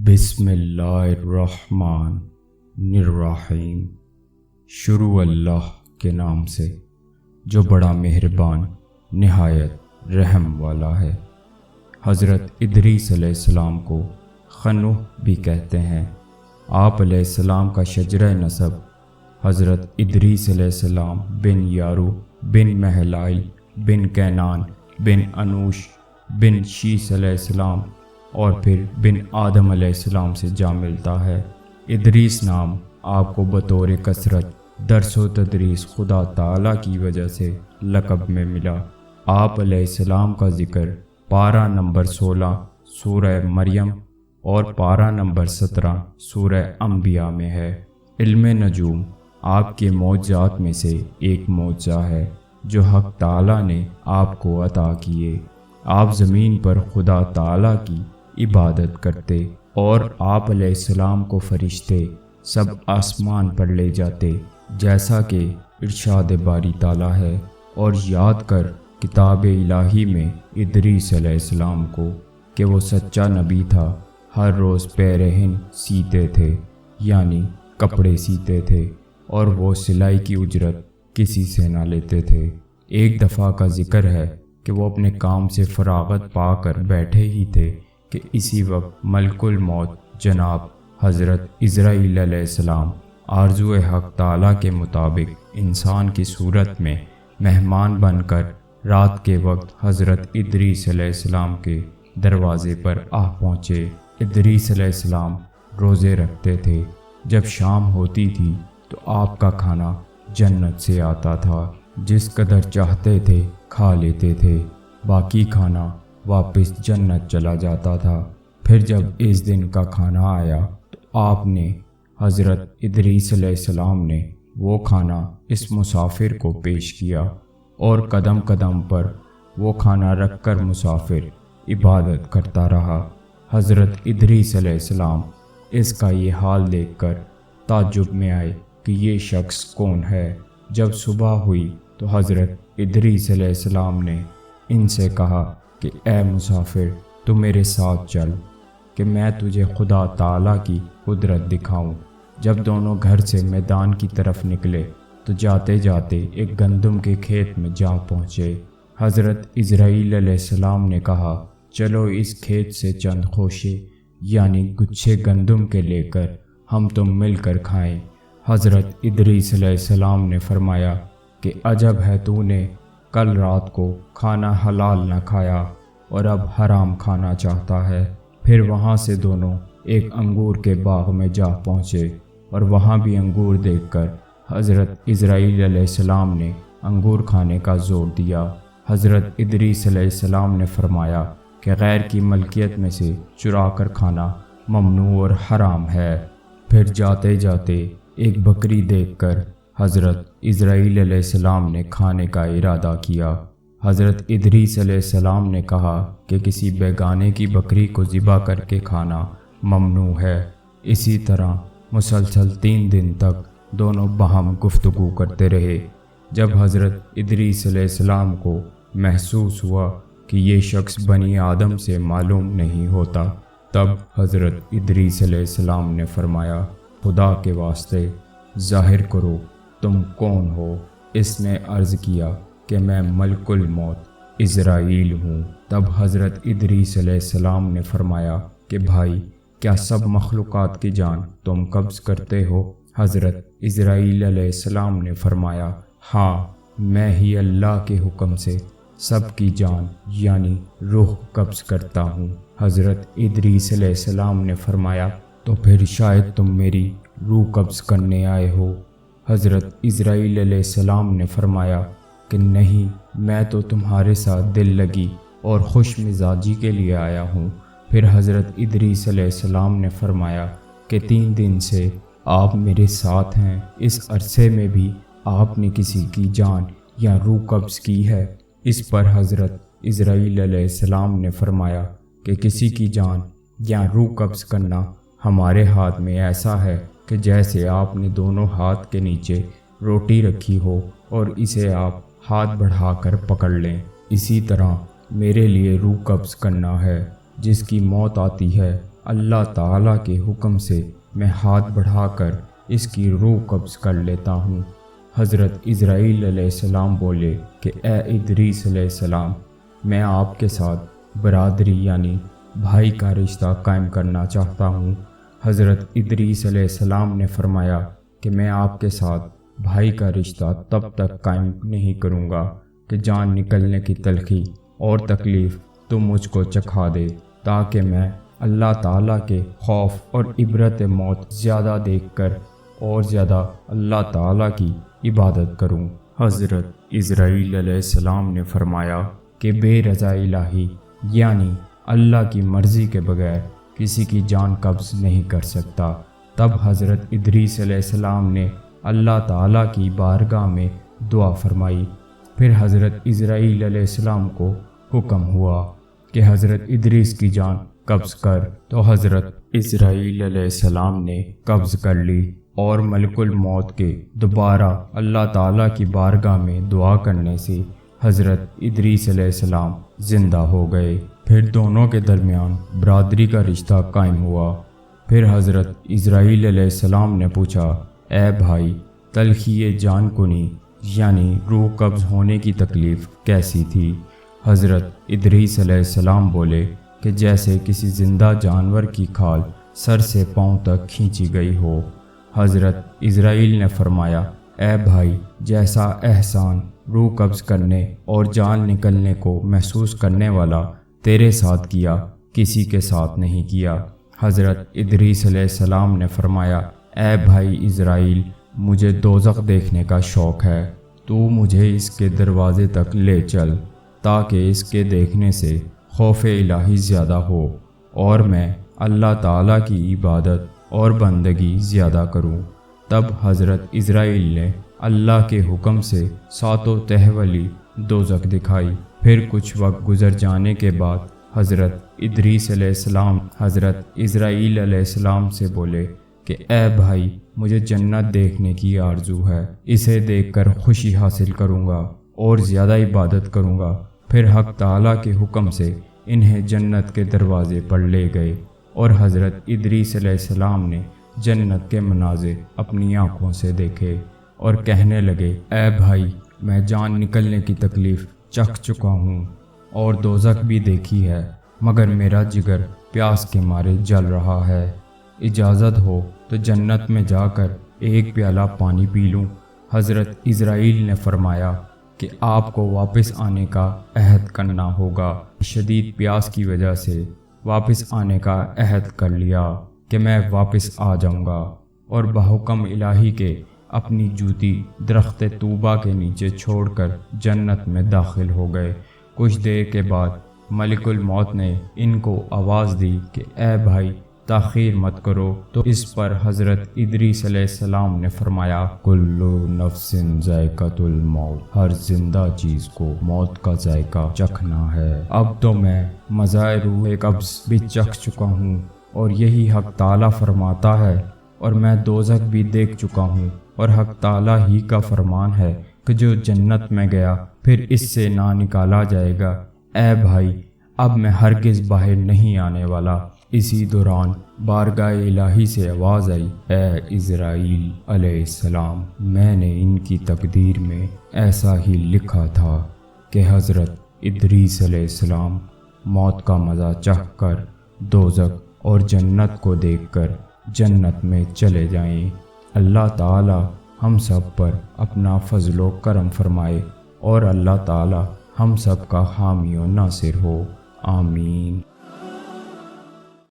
بسم اللہ الرحمن الرحیم۔ شروع اللہ کے نام سے جو بڑا مہربان نہایت رحم والا ہے۔ حضرت ادریس علیہ السلام کو خنوح بھی کہتے ہیں۔ آپ علیہ السلام کا شجرہ نسب حضرت ادریس علیہ السلام بن یارو بن محلائل بن کینان بن انوش بن شیس علیہ السلام اور پھر بن آدم علیہ السلام سے جا ملتا ہے۔ ادریس نام آپ کو بطور کثرت درس و تدریس خدا تعالیٰ کی وجہ سے لقب میں ملا۔ آپ علیہ السلام کا ذکر پارہ نمبر 16 سورہ مریم اور پارہ نمبر 17 سورہ انبیاء میں ہے۔ علم نجوم آپ کے معجزات میں سے ایک معجزہ ہے جو حق تعالیٰ نے آپ کو عطا کیے۔ آپ زمین پر خدا تعالیٰ کی عبادت کرتے اور آپ علیہ السلام کو فرشتے سب آسمان پر لے جاتے، جیسا کہ ارشاد باری تعالیٰ ہے۔ اور یاد کر کتاب الہی میں ادریس علیہ السلام کو کہ وہ سچا نبی تھا، ہر روز پیرہن سیتے تھے، یعنی کپڑے سیتے تھے، اور وہ سلائی کی اجرت کسی سے نہ لیتے تھے۔ ایک دفعہ کا ذکر ہے کہ وہ اپنے کام سے فراغت پا کر بیٹھے ہی تھے کہ اسی وقت ملک الموت جناب حضرت عزرائیل علیہ السلام آرزو حق تعالیٰ کے مطابق انسان کی صورت میں مہمان بن کر رات کے وقت حضرت ادریس علیہ السلام کے دروازے پر آ پہنچے۔ ادریس علیہ السلام روزے رکھتے تھے۔ جب شام ہوتی تھی تو آپ کا کھانا جنت سے آتا تھا، جس قدر چاہتے تھے کھا لیتے تھے، باقی کھانا واپس جنت چلا جاتا تھا۔ پھر جب اس دن کا کھانا آیا تو آپ نے حضرت ادریس علیہ السلام نے وہ کھانا اس مسافر کو پیش کیا، اور قدم قدم پر وہ کھانا رکھ کر مسافر عبادت کرتا رہا۔ حضرت ادریس علیہ السلام اس کا یہ حال دیکھ کر تعجب میں آئے کہ یہ شخص کون ہے۔ جب صبح ہوئی تو حضرت ادریس علیہ السلام نے ان سے کہا کہ اے مسافر، تو میرے ساتھ چل کہ میں تجھے خدا تعالیٰ کی قدرت دکھاؤں۔ جب دونوں گھر سے میدان کی طرف نکلے تو جاتے جاتے ایک گندم کے کھیت میں جا پہنچے۔ حضرت عزرائیل علیہ السلام نے کہا، چلو اس کھیت سے چند خوشے یعنی گچھے گندم کے لے کر ہم تم مل کر کھائیں۔ حضرت ادریس علیہ السلام نے فرمایا کہ عجب ہے، تو نے کل رات کو کھانا حلال نہ کھایا اور اب حرام کھانا چاہتا ہے۔ پھر وہاں سے دونوں ایک انگور کے باغ میں جا پہنچے، اور وہاں بھی انگور دیکھ کر حضرت عزرائیل علیہ السلام نے انگور کھانے کا زور دیا۔ حضرت ادریس علیہ السلام نے فرمایا کہ غیر کی ملکیت میں سے چرا کر کھانا ممنوع اور حرام ہے۔ پھر جاتے جاتے ایک بکری دیکھ کر حضرت عزرائیل علیہ السلام نے کھانے کا ارادہ کیا۔ حضرت ادریس علیہ السلام نے کہا کہ کسی بیگانے کی بکری کو ذبح کر کے کھانا ممنوع ہے۔ اسی طرح مسلسل 3 دن تک دونوں باہم گفتگو کرتے رہے۔ جب حضرت ادریس علیہ السلام کو محسوس ہوا کہ یہ شخص بنی آدم سے معلوم نہیں ہوتا، تب حضرت ادریس علیہ السلام نے فرمایا، خدا کے واسطے ظاہر کرو تم کون ہو۔ اس نے عرض کیا کہ میں ملک الموت عزرائیل ہوں۔ تب حضرت ادریس علیہ السلام نے فرمایا کہ بھائی، کیا سب مخلوقات کی جان تم قبض کرتے ہو؟ حضرت عزرائیل علیہ السلام نے فرمایا، ہاں، میں ہی اللہ کے حکم سے سب کی جان یعنی روح قبض کرتا ہوں۔ حضرت ادریس علیہ السلام نے فرمایا، تو پھر شاید تم میری روح قبض کرنے آئے ہو۔ حضرت عزرائیل علیہ السلام نے فرمایا کہ نہیں، میں تو تمہارے ساتھ دل لگی اور خوش مزاجی کے لیے آیا ہوں۔ پھر حضرت ادریس علیہ السلام نے فرمایا کہ 3 دن سے آپ میرے ساتھ ہیں، اس عرصے میں بھی آپ نے کسی کی جان یا روح قبض کی ہے؟ اس پر حضرت عزرائیل علیہ السلام نے فرمایا کہ کسی کی جان یا روح قبض کرنا ہمارے ہاتھ میں ایسا ہے کہ جیسے آپ نے دونوں ہاتھ کے نیچے روٹی رکھی ہو اور اسے آپ ہاتھ بڑھا کر پکڑ لیں، اسی طرح میرے لیے روح قبض کرنا ہے۔ جس کی موت آتی ہے اللہ تعالیٰ کے حکم سے میں ہاتھ بڑھا کر اس کی روح قبض کر لیتا ہوں۔ حضرت اسرائیل علیہ السلام بولے کہ اے ادریس علیہ السلام، میں آپ کے ساتھ برادری یعنی بھائی کا رشتہ قائم کرنا چاہتا ہوں۔ حضرت ادریس علیہ السلام نے فرمایا کہ میں آپ کے ساتھ بھائی کا رشتہ تب تک قائم نہیں کروں گا کہ جان نکلنے کی تلخی اور تکلیف تم مجھ کو چکھا دے، تاکہ میں اللہ تعالیٰ کے خوف اور عبرت موت زیادہ دیکھ کر اور زیادہ اللہ تعالیٰ کی عبادت کروں۔ حضرت اسرائیل علیہ السلام نے فرمایا کہ بے رضا الہی یعنی اللہ کی مرضی کے بغیر کسی کی جان قبض نہیں کر سکتا۔ تب حضرت ادریس علیہ السلام نے اللہ تعالیٰ کی بارگاہ میں دعا فرمائی۔ پھر حضرت اسرائیل علیہ السلام کو حکم ہوا کہ حضرت ادریس کی جان قبض کر، تو حضرت اسرائیل علیہ السلام نے قبض کر لی اور ملک الموت کے دوبارہ اللہ تعالیٰ کی بارگاہ میں دعا کرنے سے حضرت ادریس علیہ السلام زندہ ہو گئے۔ پھر دونوں کے درمیان برادری کا رشتہ قائم ہوا۔ پھر حضرت اسرائیل علیہ السلام نے پوچھا، اے بھائی، تلخی جان کنی یعنی روح قبض ہونے کی تکلیف کیسی تھی؟ حضرت ادریس علیہ السلام بولے کہ جیسے کسی زندہ جانور کی کھال سر سے پاؤں تک کھینچی گئی ہو۔ حضرت اسرائیل نے فرمایا، اے بھائی، جیسا احسان روح قبض کرنے اور جان نکلنے کو محسوس کرنے والا تیرے ساتھ کیا، کسی کے ساتھ نہیں کیا۔ حضرت ادریس علیہ السلام نے فرمایا، اے بھائی اسرائیل، مجھے دوزخ دیکھنے کا شوق ہے، تو مجھے اس کے دروازے تک لے چل، تاکہ اس کے دیکھنے سے خوف الہی زیادہ ہو اور میں اللہ تعالیٰ کی عبادت اور بندگی زیادہ کروں۔ تب حضرت اسرائیل نے اللہ کے حکم سے 7 تہہ والی دوزخ دکھائی۔ پھر کچھ وقت گزر جانے کے بعد حضرت ادریس علیہ السلام حضرت اسرائیل علیہ السلام سے بولے کہ اے بھائی، مجھے جنت دیکھنے کی آرزو ہے، اسے دیکھ کر خوشی حاصل کروں گا اور زیادہ عبادت کروں گا۔ پھر حق تعالیٰ کے حکم سے انہیں جنت کے دروازے پر لے گئے اور حضرت ادریس علیہ السلام نے جنت کے مناظر اپنی آنکھوں سے دیکھے اور کہنے لگے، اے بھائی، میں جان نکلنے کی تکلیف چکھ چکا ہوں اور دوزخ بھی دیکھی ہے، مگر میرا جگر پیاس کے مارے جل رہا ہے۔ اجازت ہو تو جنت میں جا کر ایک پیالہ پانی پی لوں۔ حضرت اسرائیل نے فرمایا کہ آپ کو واپس آنے کا عہد کرنا ہوگا۔ شدید پیاس کی وجہ سے واپس آنے کا عہد کر لیا کہ میں واپس آ جاؤں گا، اور بحکم الہی کے اپنی جوتی درخت طوبہ کے نیچے چھوڑ کر جنت میں داخل ہو گئے۔ کچھ دیر کے بعد ملک الموت نے ان کو آواز دی کہ اے بھائی، تاخیر مت کرو۔ تو اس پر حضرت ادریس علیہ السلام نے فرمایا، کل نفس ذائقۃ الموت، ہر زندہ چیز کو موت کا ذائقہ چکھنا ہے۔ اب تو میں مزہ روح قبض بھی چکھ چکا ہوں، اور یہی حق تعالیٰ فرماتا ہے، اور میں دوزخ بھی دیکھ چکا ہوں، اور حق تعالیٰ ہی کا فرمان ہے کہ جو جنت میں گیا پھر اس سے نہ نکالا جائے گا۔ اے بھائی، اب میں ہرگز باہر نہیں آنے والا۔ اسی دوران بارگاہ الہی سے آواز آئی، اے اسرائیل علیہ السلام، میں نے ان کی تقدیر میں ایسا ہی لکھا تھا کہ حضرت ادریس علیہ السلام موت کا مزہ چکھ کر دوزخ اور جنت کو دیکھ کر جنت میں چلے جائیں۔ اللہ تعالی ہم سب پر اپنا فضل و کرم فرمائے، اور اللہ تعالی ہم سب کا حامی و ناصر ہو، آمین۔